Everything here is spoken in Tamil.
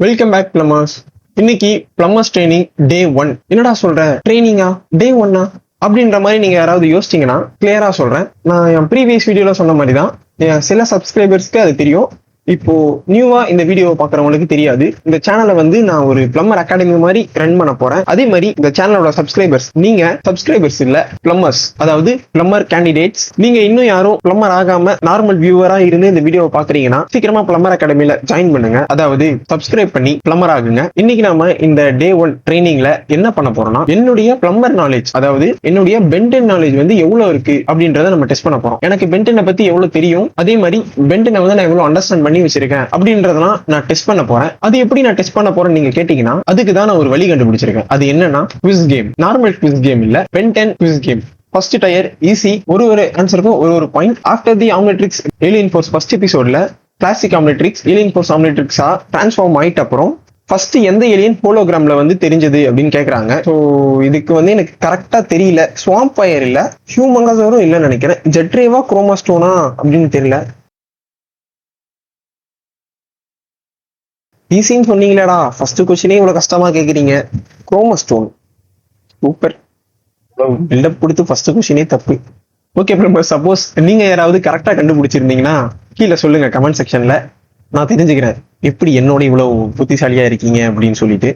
Welcome back plumbers. இன்னைக்கு பிளம்பர்ஸ் ட்ரைனிங் டே 1. என்னடா சொல்ற, ட்ரைனிங்கா டே 1 அப்படின்ற மாதிரி நீங்க யாராவது யோசிச்சீங்கன்னா கிளியரா சொல்றேன். நான் என் ப்ரீவியஸ் வீடியோல சொன்ன மாதிரி தான் சில சப்ஸ்கிரைபர்ஸ்க்கு அது தெரியும். இப்போ நியூவா இந்த வீடியோவை பாக்குறவங்களுக்கு தெரியாது. இந்த சேனலை வந்து நான் ஒரு பிளம்பர் அகாடமி மாதிரி ரன் பண்ண போறேன். அதே மாதிரி இந்த சேனலோட சப்ஸ்கிரைபர்ஸ், நீங்க சப்ஸ்கிரைபர்ஸ் இல்ல பிளம்பர்ஸ், அதாவது பிளம்பர் கேண்டிடேட்ஸ். நீங்க இன்னும் யாரும் பிளம்பர் ஆகாம நார்மல் வியூவரா இருந்து இந்த வீடியோவை பாக்குறீங்கன்னா சீக்கிரமா பிளம்பர் அகாடமில ஜாயின் பண்ணுங்க. அதாவது சப்ஸ்கிரைப் பண்ணி பிளம்பர் ஆகுங்க. இன்னைக்கு நாம இந்த டே 1 ட்ரைனிங்ல என்ன பண்ண போறோம்னா, என்னுடைய பிளம்பர் நாலேஜ், அதாவது என்னுடைய பென்டன் நாலேஜ் வந்து எவ்வளவு இருக்கு அப்படின்றத நம்ம டெஸ்ட் பண்ண போறோம். எனக்கு பென்டனை பத்தி எவ்வளவு தெரியும், அதே மாதிரி பென்டனை வந்து நான் எவ்வளவு அண்டர்ஸ்டாண்ட் பண்ணி வச்சிருக்கேன் அப்படின்றதெல்லாம் நான் டெஸ்ட் பண்ண போறேன். அது எப்படி நான் டெஸ்ட் பண்ண போறேன்னு நீங்க கேட்டீங்கன்னா, அதுக்கு தான் நான் ஒரு வழி கண்டுபிடிச்சிருக்கேன். அது என்னன்னா quiz game. Normal quiz game இல்ல, Ben Ten quiz game. First tier easy, ஒரு ஆன்சருக்கும் ஒரு point. After the Omnitrix Alien Force first எபிசோட்ல கிளாசிக் ஆம்லெட்ரிக்ஸ் ஏலியன் ஃபோர்ஸ் ஆம்லெட்ரிக்ஸா டிரான்ஸ்ஃபார்ம் ஆயிட்ட அப்புறம் ஃபர்ஸ்ட் எந்த ஏலியன் ஹோலோகிராம்ல வந்து தெரிஞ்சது அப்படின்னு கேக்குறாங்க. ஸோ இதுக்கு வந்து எனக்கு கரெக்டா தெரியல. ஸ்வாம்ப் ஃபயர் இல்ல, ஹியூமங்காசரும் இல்லைன்னு நினைக்கிறேன். ஜெட்ரேவா குரோமாஸ்டோனா அப்படின்னு தெரியல. ஈஸின்னு சொன்னீங்களேடா, ஃபர்ஸ்ட் கொஸ்டினே இவ்வளவு கஷ்டமா கேக்குறீங்க. குரோமோஸ்டோன் சூப்பர். பில்டப் கொடுத்து ஃபர்ஸ்ட் கொஸ்டினே தப்பு. ஓகே ஃப்ரெண்ட்ஸ், சப்போஸ் நீங்க யாராவது கரெக்டா கண்டுபிடிச்சிருந்தீங்கன்னா கீழே சொல்லுங்க கமெண்ட் செக்ஷன்ல. நான் தெரிஞ்சுக்கிறேன் எப்படி என்னோட இவ்வளவு புத்திசாலியா இருக்கீங்க அப்படின்னு சொல்லிட்டு.